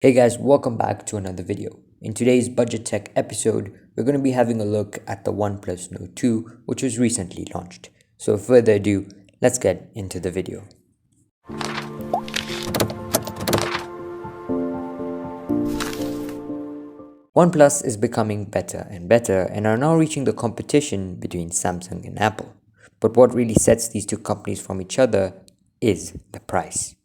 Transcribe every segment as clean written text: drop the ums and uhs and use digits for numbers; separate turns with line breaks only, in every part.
Hey guys, welcome back to another video. In today's budget tech episode, we're going to be having a look at the OnePlus Note 2, which was recently launched. So without further ado, let's get into the video. OnePlus is becoming better and better and are now reaching the competition between Samsung and Apple. But what really sets these two companies from each other is the price.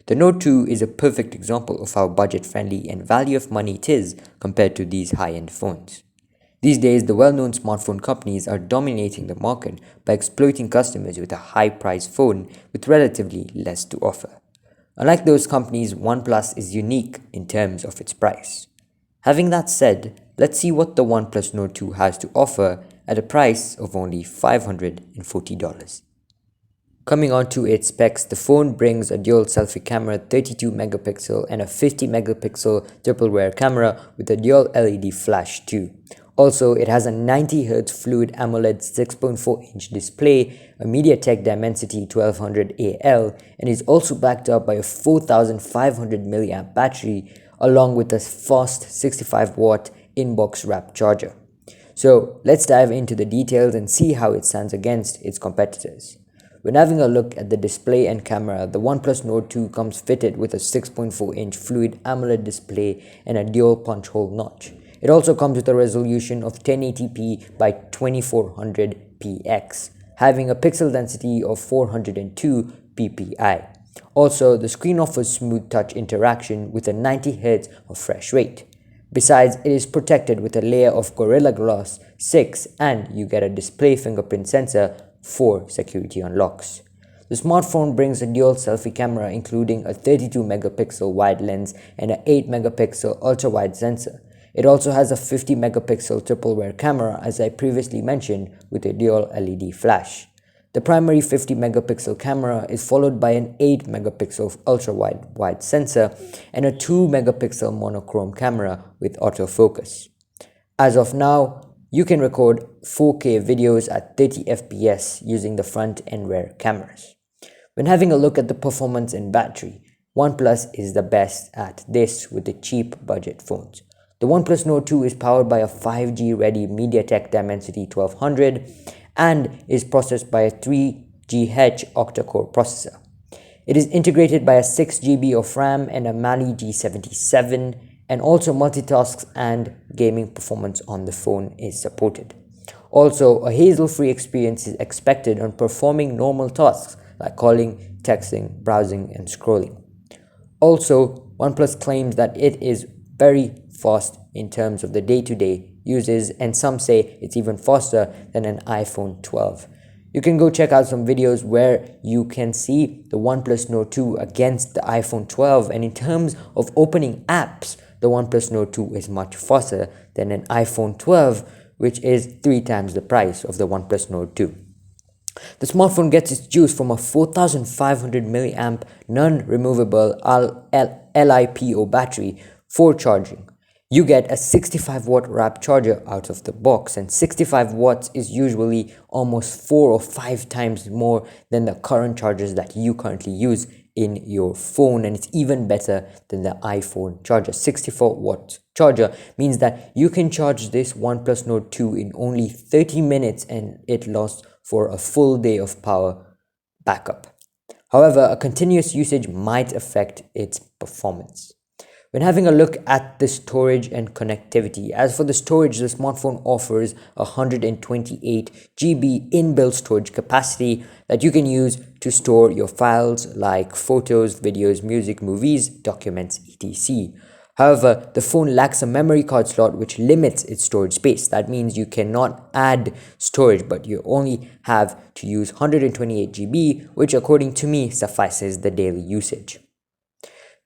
The Note 2 is a perfect example of how budget-friendly and value of money it is compared to these high-end phones. These days, the well-known smartphone companies are dominating the market by exploiting customers with a high-priced phone with relatively less to offer. Unlike those companies, OnePlus is unique in terms of its price. Having that said, let's see what the OnePlus Note 2 has to offer at a price of only $540. Coming on to its specs, the phone brings a dual selfie camera 32 megapixel and a 50 megapixel triple rear camera with a dual LED flash too. Also, it has a 90Hz Fluid AMOLED 6.4-inch display, a MediaTek Dimensity 1200 AL, and is also backed up by a 4500 mAh battery along with a fast 65-watt inbox wrap charger. So let's dive into the details and see how it stands against its competitors. When having a look at the display and camera, the OnePlus Note 2 comes fitted with a 6.4-inch Fluid AMOLED display and a dual punch hole notch. It also comes with a resolution of 1080p by 2400px, having a pixel density of 402 ppi. Also, the screen offers smooth touch interaction with a 90Hz refresh rate. Besides, it is protected with a layer of Gorilla Glass 6 and you get a display fingerprint sensor for security unlocks. The smartphone brings a dual selfie camera including a 32 megapixel wide lens and an 8 megapixel ultra-wide sensor. It also has a 50 megapixel triple rear camera as I previously mentioned with a dual LED flash. The primary 50 megapixel camera is followed by an 8 megapixel ultra-wide sensor and a 2 megapixel monochrome camera with autofocus. As of now, you can record 4K videos at 30 FPS using the front and rear cameras. When having a look at the performance and battery, OnePlus is the best at this with the cheap budget phones. The OnePlus Note 2 is powered by a 5G ready MediaTek Dimensity 1200 and is processed by a 3 GHz octa-core processor. It is integrated by a 6GB of RAM and a Mali G77, and also multitasks and gaming performance on the phone is supported. Also, a hassle-free experience is expected on performing normal tasks like calling, texting, browsing, and scrolling. Also, OnePlus claims that it is very fast in terms of the day-to-day uses, and some say it's even faster than an iPhone 12. You can go check out some videos where you can see the OnePlus Note 2 against the iPhone 12, and in terms of opening apps, the OnePlus Note 2 is much faster than an iPhone 12, which is 3 times the price of the OnePlus Note 2. The smartphone gets its juice from a 4500 mAh non-removable LiPo battery for charging. You get a 65-watt wrap charger out of the box, and 65 watts is usually almost 4 or 5 times more than the current chargers that you currently use in your phone, and it's even better than the iPhone charger. 64-watt charger means that you can charge this OnePlus Note 2 in only 30 minutes and it lasts for a full day of power backup. However, a continuous usage might affect its performance. When having a look at the storage and connectivity, as for the storage, the smartphone offers 128GB inbuilt storage capacity that you can use to store your files like photos, videos, music, movies, documents, etc. However, the phone lacks a memory card slot which limits its storage space. That means you cannot add storage, but you only have to use 128GB, which according to me suffices the daily usage.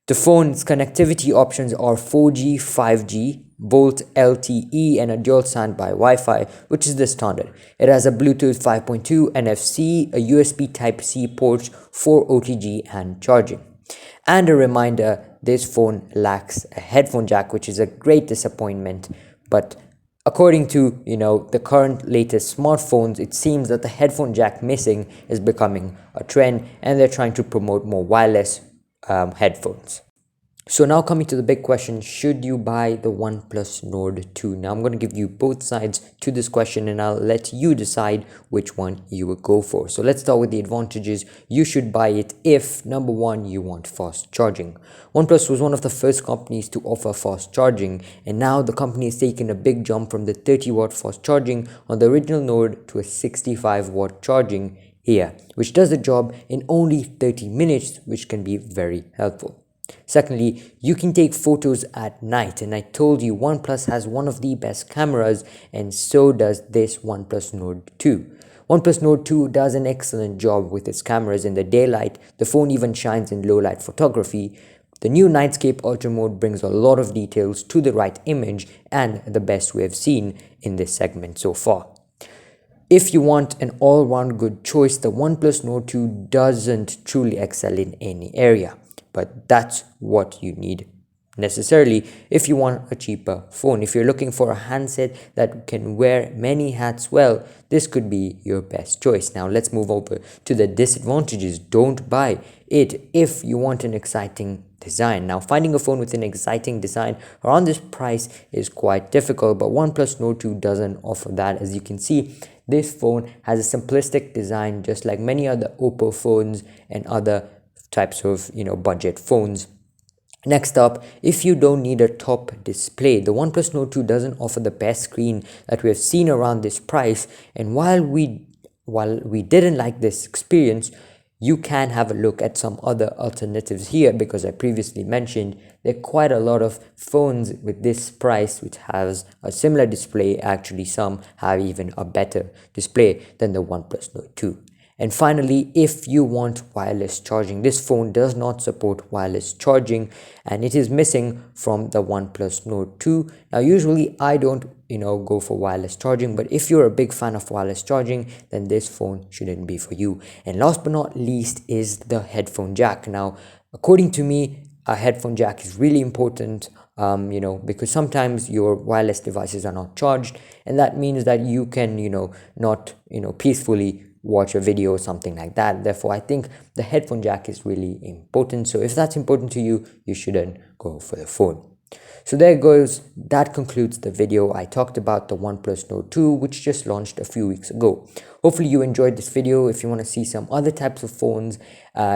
The phone's connectivity options are 4G, 5G, Volt LTE, and a dual standby Wi-Fi, which is the standard. It has a Bluetooth 5.2, NFC, a USB Type-C port for OTG and charging. And a reminder, this phone lacks a headphone jack, which is a great disappointment. But according to the current latest smartphones, it seems that the headphone jack missing is becoming a trend, and they're trying to promote more wireless headphones. So now coming to the big question, should you buy the OnePlus Nord 2? Now I'm going to give you both sides to this question and I'll let you decide which one you would go for. So let's start with the advantages. You should buy it if, number one, you want fast charging. OnePlus was one of the first companies to offer fast charging, and now the company has taken a big jump from the 30-watt fast charging on the original Nord to a 65-watt charging here, which does the job in only 30 minutes, which can be very helpful. Secondly, you can take photos at night, and I told you OnePlus has one of the best cameras, and so does this OnePlus Nord 2. OnePlus Nord 2 does an excellent job with its cameras in the daylight. The phone even shines in low light photography. The new Nightscape Ultra mode brings a lot of details to the right image and the best we have seen in this segment so far. If you want an all-round good choice, the OnePlus Nord 2 doesn't truly excel in any area, but that's what you need necessarily if you want a cheaper phone. If you're looking for a handset that can wear many hats well, this could be your best choice. Now let's move over to the disadvantages. Don't buy it if you want an exciting design. Now finding a phone with an exciting design around this price is quite difficult, but OnePlus Nord 2 doesn't offer that. As you can see, this phone has a simplistic design just like many other Oppo phones and other types of budget phones. Next up, if you don't need a top display, the OnePlus Nord 2 doesn't offer the best screen that we have seen around this price, and while we didn't like this experience, you can have a look at some other alternatives here, because I previously mentioned there are quite a lot of phones with this price which has a similar display. Actually, some have even a better display than the OnePlus Nord 2. And finally, if you want wireless charging, this phone does not support wireless charging and it is missing from the OnePlus Nord 2. Now, usually I don't, go for wireless charging, but if you're a big fan of wireless charging, then this phone shouldn't be for you. And last but not least is the headphone jack. Now, according to me, a headphone jack is really important, because sometimes your wireless devices are not charged, and that means that you can, not, peacefully watch a video or something like that. Therefore, I think the headphone jack is really important. So if that's important to you, you shouldn't go for the phone. So there goes, that concludes the video. I talked about the OnePlus Nord 2, which just launched a few weeks ago. Hopefully you enjoyed this video. If you want to see some other types of phones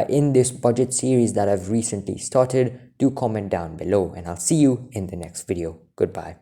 in this budget series that I've recently started, do comment down below and I'll see you in the next video. Goodbye.